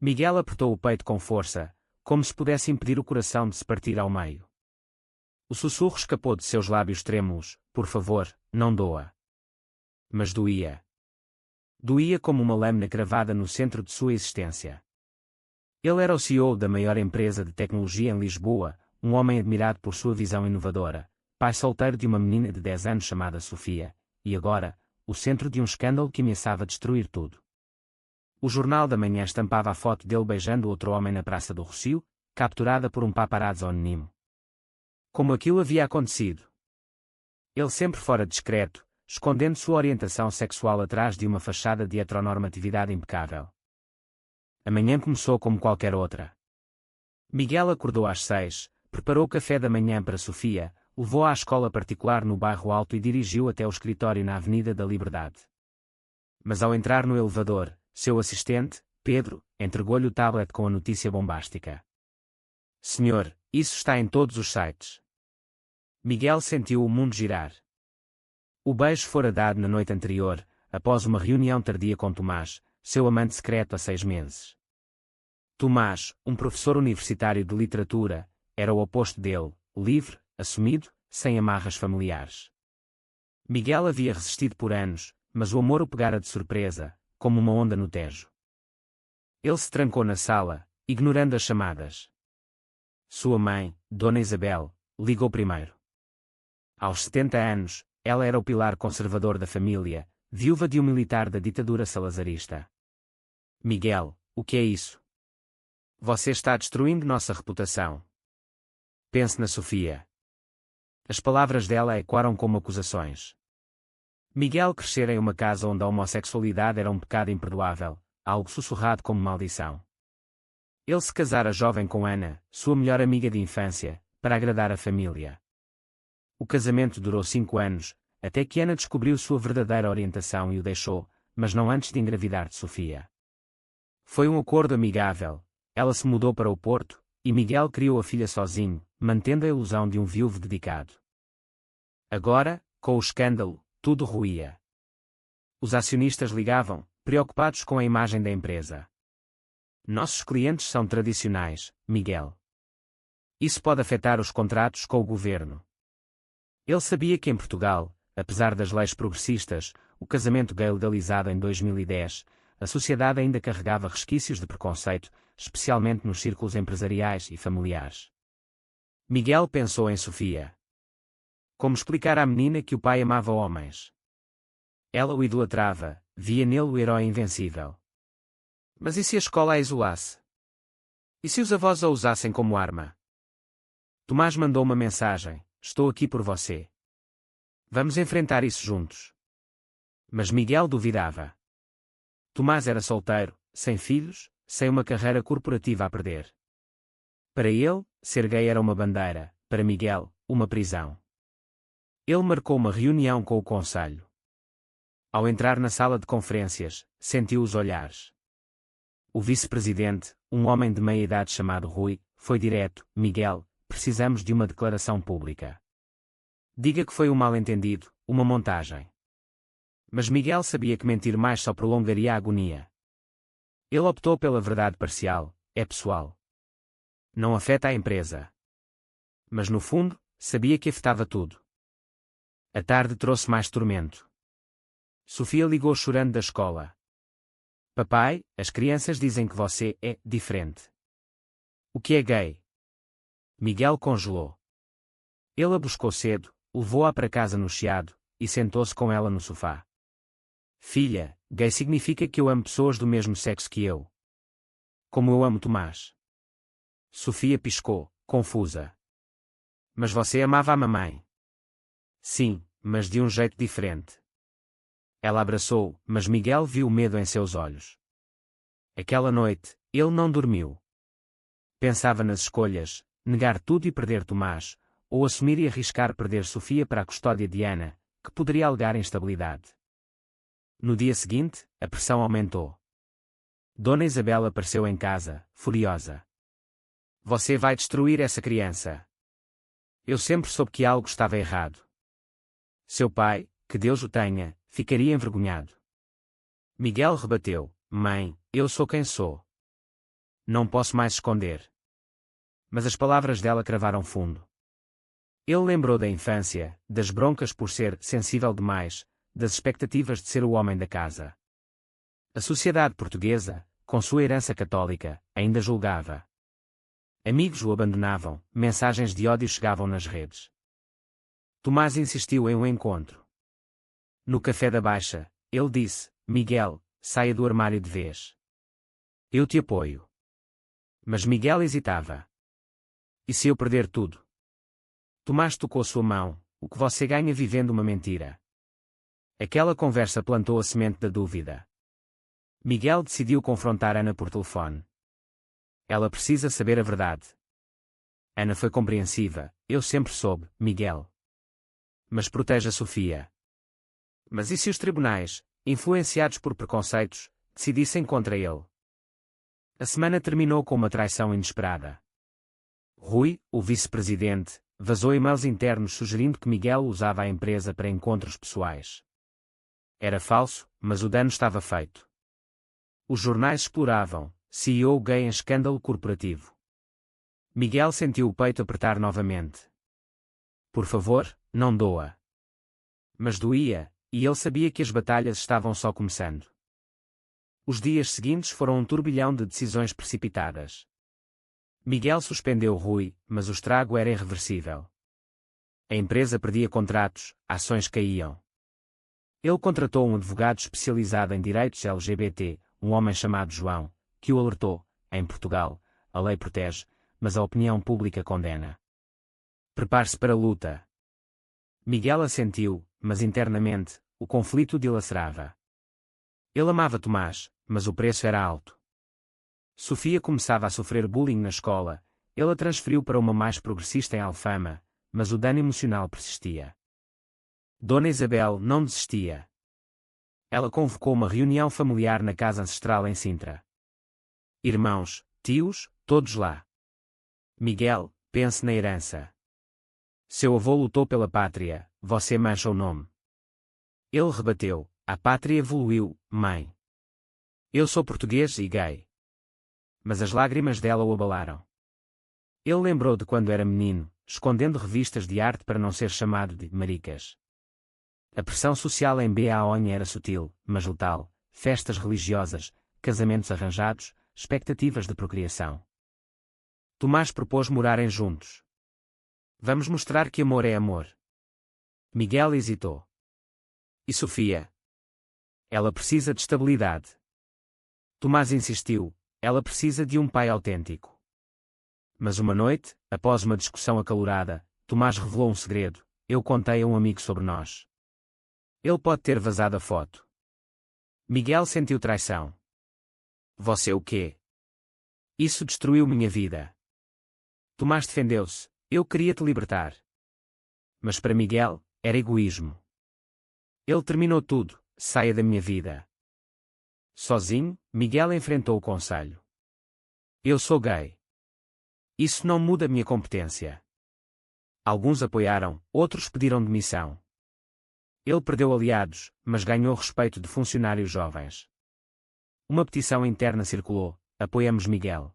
Miguel apertou o peito com força, como se pudesse impedir o coração de se partir ao meio. O sussurro escapou de seus lábios trêmulos: por favor, não doa. Mas doía. Doía como uma lâmina cravada no centro de sua existência. Ele era o CEO da maior empresa de tecnologia em Lisboa, um homem admirado por sua visão inovadora, pai solteiro de uma menina de 10 anos chamada Sofia, e agora, o centro de um escândalo que ameaçava destruir tudo. O Jornal da Manhã estampava a foto dele beijando outro homem na Praça do Rossio, capturada por um paparazzo anónimo. Como aquilo havia acontecido? Ele sempre fora discreto, escondendo sua orientação sexual atrás de uma fachada de heteronormatividade impecável. A manhã começou como qualquer outra. Miguel acordou às 6, preparou o café da manhã para Sofia, levou-a à escola particular no bairro Alto e dirigiu até o escritório na Avenida da Liberdade. Mas ao entrar no elevador, seu assistente, Pedro, entregou-lhe o tablet com a notícia bombástica. Senhor, isso está em todos os sites. Miguel sentiu o mundo girar. O beijo fora dado na noite anterior, após uma reunião tardia com Tomás, seu amante secreto há 6 meses. Tomás, um professor universitário de literatura, era o oposto dele, livre, assumido, sem amarras familiares. Miguel havia resistido por anos, mas o amor o pegara de surpresa, como uma onda no Tejo. Ele se trancou na sala, ignorando as chamadas. Sua mãe, Dona Isabel, ligou primeiro. Aos 70 anos, ela era o pilar conservador da família, viúva de um militar da ditadura salazarista. Miguel, o que é isso? Você está destruindo nossa reputação. Pense na Sofia. As palavras dela ecoaram como acusações. Miguel crescera em uma casa onde a homossexualidade era um pecado imperdoável, algo sussurrado como maldição. Ele se casara jovem com Ana, sua melhor amiga de infância, para agradar a família. O casamento durou 5 anos, até que Ana descobriu sua verdadeira orientação e o deixou, mas não antes de engravidar de Sofia. Foi um acordo amigável, ela se mudou para o Porto, e Miguel criou a filha sozinho, mantendo a ilusão de um viúvo dedicado. Agora, com o escândalo, tudo ruía. Os acionistas ligavam, preocupados com a imagem da empresa. Nossos clientes são tradicionais, Miguel. Isso pode afetar os contratos com o governo. Ele sabia que em Portugal, apesar das leis progressistas, o casamento gay legalizado em 2010, a sociedade ainda carregava resquícios de preconceito, especialmente nos círculos empresariais e familiares. Miguel pensou em Sofia. Como explicar à menina que o pai amava homens? Ela o idolatrava, via nele o herói invencível. Mas e se a escola a isolasse? E se os avós a usassem como arma? Tomás mandou uma mensagem: estou aqui por você. Vamos enfrentar isso juntos. Mas Miguel duvidava. Tomás era solteiro, sem filhos, sem uma carreira corporativa a perder. Para ele, ser gay era uma bandeira, para Miguel, uma prisão. Ele marcou uma reunião com o conselho. Ao entrar na sala de conferências, sentiu os olhares. O vice-presidente, um homem de meia idade chamado Rui, foi direto: Miguel, precisamos de uma declaração pública. Diga que foi um mal-entendido, uma montagem. Mas Miguel sabia que mentir mais só prolongaria a agonia. Ele optou pela verdade parcial: é pessoal. Não afeta a empresa. Mas no fundo, sabia que afetava tudo. A tarde trouxe mais tormento. Sofia ligou chorando da escola. Papai, as crianças dizem que você é diferente. O que é gay? Miguel congelou. Ele a buscou cedo, levou-a para casa no chiado, e sentou-se com ela no sofá. Filha, gay significa que eu amo pessoas do mesmo sexo que eu. Como eu amo Tomás. Sofia piscou, confusa. Mas você amava a mamãe. Sim, mas de um jeito diferente. Ela abraçou, mas Miguel viu o medo em seus olhos. Aquela noite, ele não dormiu. Pensava nas escolhas: negar tudo e perder Tomás, ou assumir e arriscar perder Sofia para a custódia de Ana, que poderia alegar instabilidade. No dia seguinte, a pressão aumentou. Dona Isabel apareceu em casa, furiosa. Você vai destruir essa criança. Eu sempre soube que algo estava errado. Seu pai, que Deus o tenha, ficaria envergonhado. Miguel rebateu: Mãe, eu sou quem sou. não posso mais esconder. Mas as palavras dela cravaram fundo. Ele lembrou da infância, das broncas por ser sensível demais, das expectativas de ser o homem da casa. A sociedade portuguesa, com sua herança católica, ainda julgava. Amigos o abandonavam, mensagens de ódio chegavam nas redes. Tomás insistiu em um encontro. No café da Baixa, ele disse: Miguel, saia do armário de vez. Eu te apoio. Mas Miguel hesitava. E se eu perder tudo? Tomás tocou sua mão. O que você ganha vivendo uma mentira? Aquela conversa plantou a semente da dúvida. Miguel decidiu confrontar Ana por telefone. Ela precisa saber a verdade. Ana foi compreensiva. Eu sempre soube, Miguel. Mas proteja Sofia. Mas e se os tribunais, influenciados por preconceitos, decidissem contra ele? A semana terminou com uma traição inesperada. Rui, o vice-presidente, vazou e-mails internos sugerindo que Miguel usava a empresa para encontros pessoais. Era falso, mas o dano estava feito. Os jornais exploravam: CEO gay em escândalo corporativo. Miguel sentiu o peito apertar novamente. Por favor, não doa. Mas doía, e ele sabia que as batalhas estavam só começando. Os dias seguintes foram um turbilhão de decisões precipitadas. Miguel suspendeu Rui, mas o estrago era irreversível. A empresa perdia contratos, ações caíam. Ele contratou um advogado especializado em direitos LGBT, um homem chamado João, que o alertou: em Portugal, a lei protege, mas a opinião pública condena. Prepare-se para a luta. Miguel assentiu, mas internamente, o conflito o dilacerava. Ele amava Tomás, mas o preço era alto. Sofia começava a sofrer bullying na escola, ele a transferiu para uma mais progressista em Alfama, mas o dano emocional persistia. Dona Isabel não desistia. Ela convocou uma reunião familiar na casa ancestral em Sintra. Irmãos, tios, todos lá. Miguel, pense na herança. Seu avô lutou pela pátria, você mancha o nome. Ele rebateu: a pátria evoluiu, mãe. Eu sou português e gay. Mas as lágrimas dela o abalaram. Ele lembrou de quando era menino, escondendo revistas de arte para não ser chamado de maricas. A pressão social em Baonha era sutil, mas letal: festas religiosas, casamentos arranjados, expectativas de procriação. Tomás propôs morarem juntos. Vamos mostrar que amor é amor. Miguel hesitou. E Sofia? Ela precisa de estabilidade. Tomás insistiu: ela precisa de um pai autêntico. Mas uma noite, após uma discussão acalorada, Tomás revelou um segredo: eu contei a um amigo sobre nós. Ele pode ter vazado a foto. Miguel sentiu traição. Você o quê? Isso destruiu minha vida. Tomás defendeu-se: eu queria te libertar. Mas para Miguel, era egoísmo. Ele terminou tudo: saia da minha vida. Sozinho, Miguel enfrentou o conselho. Eu sou gay. Isso não muda minha competência. Alguns apoiaram, outros pediram demissão. Ele perdeu aliados, mas ganhou respeito de funcionários jovens. Uma petição interna circulou: apoiamos Miguel.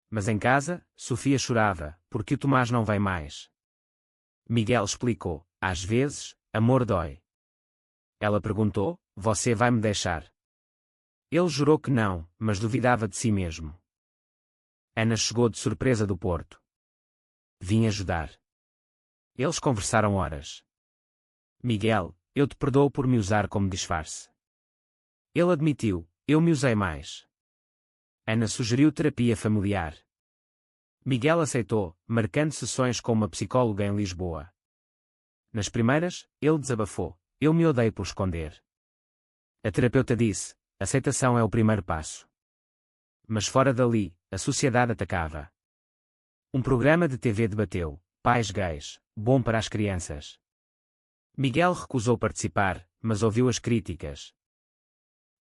Mas em casa, Sofia chorava, porque o Tomás não vem mais. Miguel explicou: às vezes, amor dói. Ela perguntou: você vai me deixar? Ele jurou que não, mas duvidava de si mesmo. Ana chegou de surpresa do Porto. Vim ajudar. Eles conversaram horas. Miguel, eu te perdoo por me usar como disfarce. Ele admitiu: eu me usei mais. Ana sugeriu terapia familiar. Miguel aceitou, marcando sessões com uma psicóloga em Lisboa. Nas primeiras, ele desabafou: eu me odeio por esconder. A terapeuta disse: aceitação é o primeiro passo. Mas fora dali, a sociedade atacava. Um programa de TV debateu: pais gays, bom para as crianças. Miguel recusou participar, mas ouviu as críticas.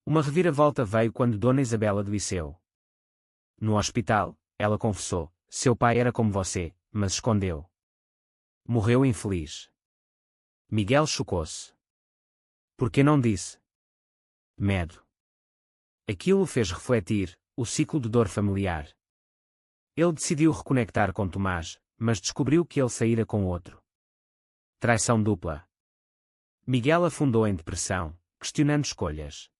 Uma reviravolta veio quando Dona Isabel adoeceu. No hospital, ela confessou: seu pai era como você, mas escondeu. Morreu infeliz. Miguel chocou-se. Por que não disse? Medo. Aquilo o fez refletir: o ciclo de dor familiar. Ele decidiu reconectar com Tomás, mas descobriu que ele saíra com outro. Traição dupla. Miguel afundou em depressão, questionando escolhas.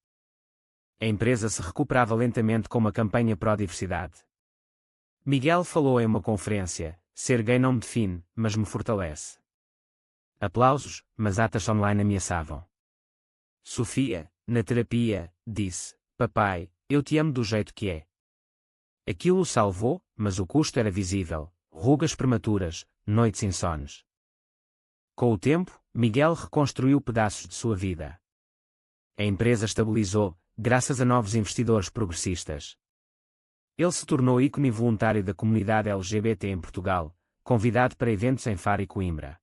A empresa se recuperava lentamente com uma campanha pró-diversidade. Miguel falou em uma conferência: ser gay não me define, mas me fortalece. Aplausos, mas atas online ameaçavam. Sofia, na terapia, disse: papai, eu te amo do jeito que é. Aquilo o salvou, mas o custo era visível: rugas prematuras, noites insones. Com o tempo, Miguel reconstruiu pedaços de sua vida. A empresa estabilizou, graças a novos investidores progressistas. Ele se tornou ícone voluntário da comunidade LGBT em Portugal, convidado para eventos em Faro e Coimbra.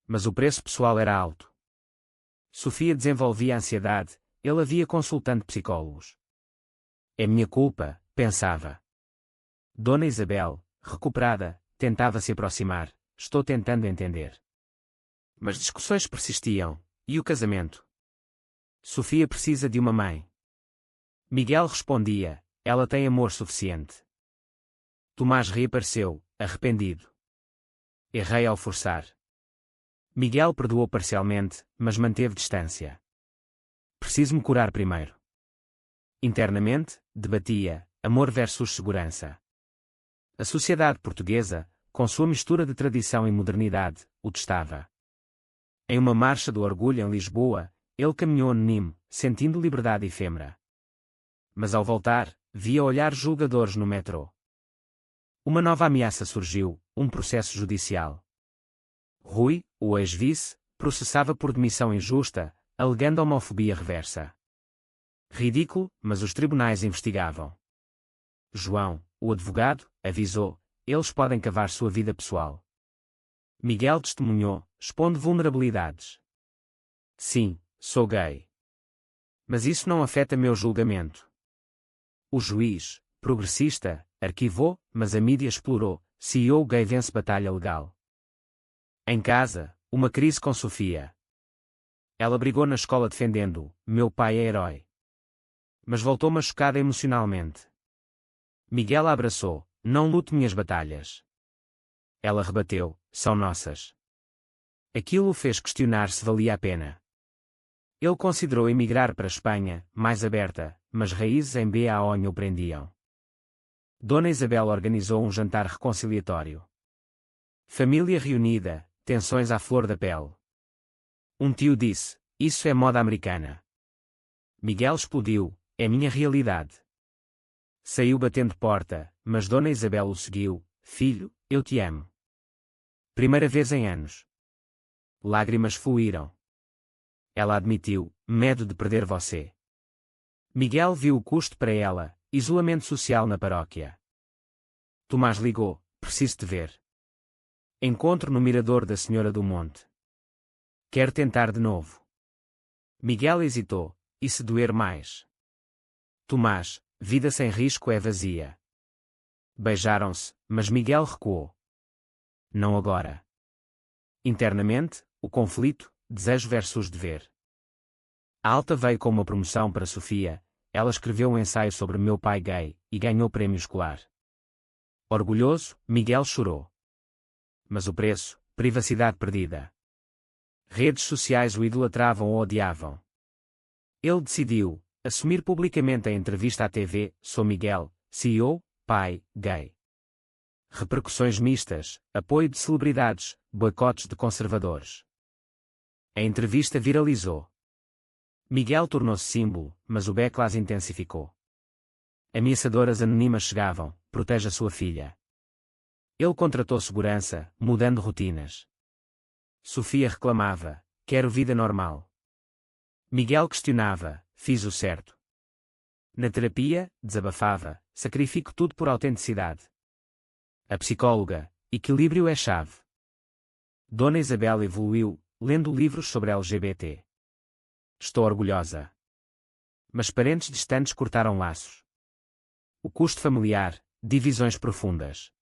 Mas o preço pessoal era alto. Sofia desenvolvia ansiedade, ele havia consultando psicólogos. É minha culpa, pensava. Dona Isabel, recuperada, tentava se aproximar: estou tentando entender. Mas discussões persistiam. E o casamento? Sofia precisa de uma mãe. Miguel respondia: ela tem amor suficiente. Tomás reapareceu, arrependido. Errei ao forçar. Miguel perdoou parcialmente, mas manteve distância. Preciso me curar primeiro. Internamente, debatia: amor versus segurança. A sociedade portuguesa, com sua mistura de tradição e modernidade, o testava. Em uma marcha do orgulho em Lisboa, ele caminhou anónimo, sentindo liberdade efêmera. Mas ao voltar, via olhares julgadores no metrô. Uma nova ameaça surgiu: um processo judicial. Rui, o ex-vice, processava por demissão injusta, alegando homofobia reversa. Ridículo, mas os tribunais investigavam. João, o advogado, avisou: eles podem cavar sua vida pessoal. Miguel testemunhou, expondo vulnerabilidades. Sim, sou gay. Mas isso não afeta meu julgamento. O juiz, progressista, arquivou, mas a mídia explorou: CEO gay vence batalha legal. Em casa, uma crise com Sofia. Ela brigou na escola defendendo: meu pai é herói. Mas voltou machucada emocionalmente. Miguel a abraçou: não lute minhas batalhas. Ela rebateu: são nossas. Aquilo o fez questionar se valia a pena. Ele considerou emigrar para a Espanha, mais aberta, mas raízes em BAO o prendiam. Dona Isabel organizou um jantar reconciliatório. Família reunida, tensões à flor da pele. Um tio disse: isso é moda americana. Miguel explodiu: é minha realidade. Saiu batendo porta, mas Dona Isabel o seguiu: filho, eu te amo. Primeira vez em anos. Lágrimas fluíram. Ela admitiu: medo de perder você. Miguel viu o custo para ela: isolamento social na paróquia. Tomás ligou: preciso te ver. Encontro no Mirador da Senhora do Monte. Quer tentar de novo. Miguel hesitou: e se doer mais? Tomás: vida sem risco é vazia. Beijaram-se, mas Miguel recuou. Não agora. Internamente, o conflito: desejo versus dever. A alta veio com uma promoção para Sofia. Ela escreveu um ensaio sobre meu pai gay, e ganhou prémio escolar. Orgulhoso, Miguel chorou. Mas o preço: privacidade perdida. Redes sociais o idolatravam ou odiavam. Ele decidiu assumir publicamente a entrevista à TV: sou Miguel, CEO, pai, gay. Repercussões mistas, apoio de celebridades, boicotes de conservadores. A entrevista viralizou. Miguel tornou-se símbolo, mas o backlash intensificou. Ameaçadoras anônimas chegavam: proteja sua filha. Ele contratou segurança, mudando rotinas. Sofia reclamava: quero vida normal. Miguel questionava: fiz o certo? Na terapia, desabafava: sacrifico tudo por autenticidade. A psicóloga: equilíbrio é chave. Dona Isabel evoluiu, lendo livros sobre LGBT. Estou orgulhosa. Mas parentes distantes cortaram laços. O custo familiar: divisões profundas.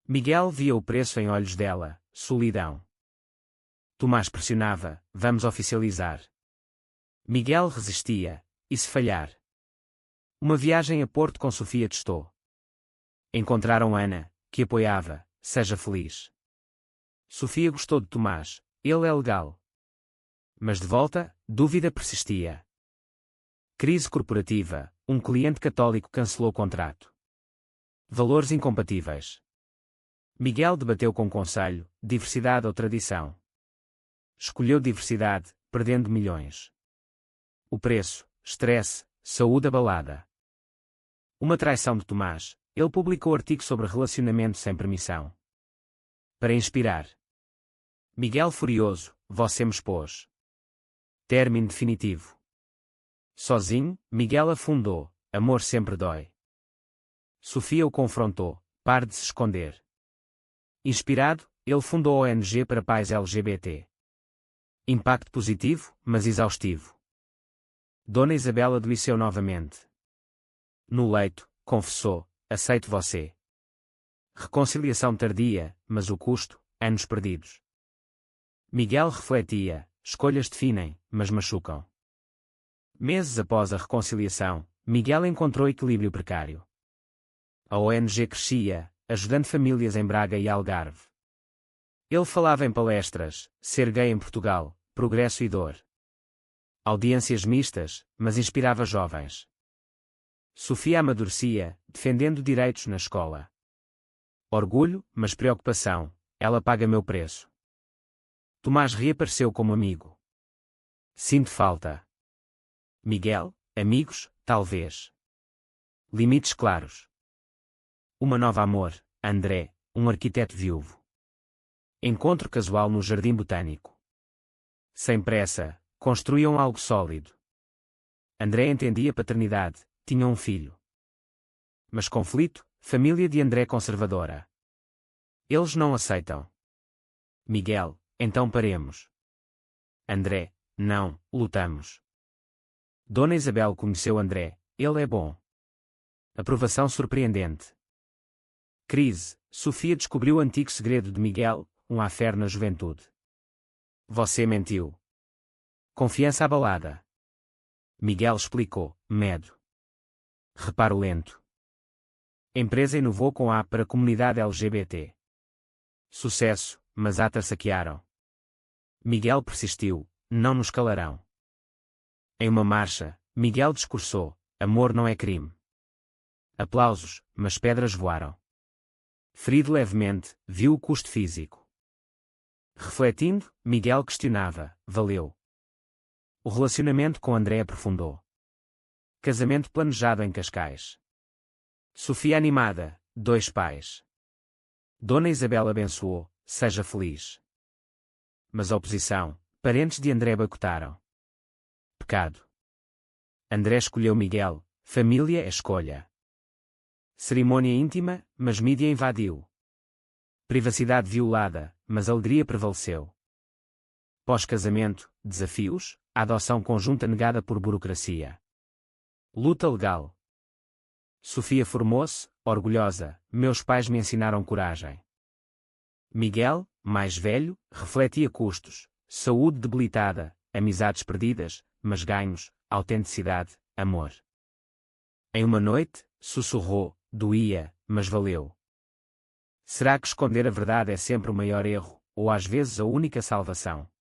Miguel via o preço em olhos dela: solidão. Tomás pressionava: vamos oficializar. Miguel resistia: e se falhar? Uma viagem a Porto com Sofia testou. Encontraram Ana, que apoiava, seja feliz. Sofia gostou de Tomás, ele é legal. Mas de volta, dúvida persistia. Crise corporativa, um cliente católico cancelou o contrato. Valores incompatíveis. Miguel debateu com conselho, diversidade ou tradição. Escolheu diversidade, perdendo milhões. O preço, estresse, saúde abalada. Uma traição de Tomás, ele publicou artigo sobre relacionamento sem permissão. Para inspirar. Miguel furioso, você me expôs. Término definitivo. Sozinho, Miguel afundou, amor sempre dói. Sofia o confrontou, pare de se esconder. Inspirado, ele fundou a ONG para pais LGBT. Impacto positivo, mas exaustivo. Dona Isabela adoeceu novamente. No leito, confessou, aceito você. Reconciliação tardia, mas o custo, anos perdidos. Miguel refletia, escolhas definem, mas machucam. Meses após a reconciliação, Miguel encontrou equilíbrio precário. A ONG crescia, ajudando famílias em Braga e Algarve. Ele falava em palestras, ser gay em Portugal, progresso e dor. Audiências mistas, mas inspirava jovens. Sofia amadurecia, defendendo direitos na escola. Orgulho, mas preocupação, ela paga meu preço. Tomás reapareceu como amigo. Sinto falta. Miguel, amigos, talvez. Limites claros. Uma nova amor, André, um arquiteto viúvo. Encontro casual no Jardim Botânico. Sem pressa, construíam algo sólido. André entendia paternidade, tinha um filho. Mas conflito, família de André conservadora. Eles não aceitam. Miguel, então paremos. André, não, lutamos. Dona Isabel conheceu André, ele é bom. Aprovação surpreendente. Crise, Sofia descobriu o antigo segredo de Miguel, um affaire na juventude. Você mentiu. Confiança abalada. Miguel explicou, medo. Reparo lento. Empresa inovou com a app para a comunidade LGBT. Sucesso, mas a saquearam. Miguel persistiu, não nos calarão. Em uma marcha, Miguel discursou, amor não é crime. Aplausos, mas pedras voaram. Ferido levemente, viu o custo físico. Refletindo, Miguel questionava, valeu. O relacionamento com André aprofundou. Casamento planejado em Cascais. Sofia animada, 2 pais. Dona Isabel abençoou, seja feliz. Mas a oposição, parentes de André boicotaram. Pecado. André escolheu Miguel, família é escolha. Cerimônia íntima, mas mídia invadiu. Privacidade violada, mas alegria prevaleceu. Pós-casamento, desafios, a adoção conjunta negada por burocracia. Luta legal. Sofia formou-se, orgulhosa, meus pais me ensinaram coragem. Miguel, mais velho, refletia custos, saúde debilitada, amizades perdidas, mas ganhos, autenticidade, amor. Em uma noite, sussurrou, doía, mas valeu. Será que esconder a verdade é sempre o maior erro, ou às vezes a única salvação?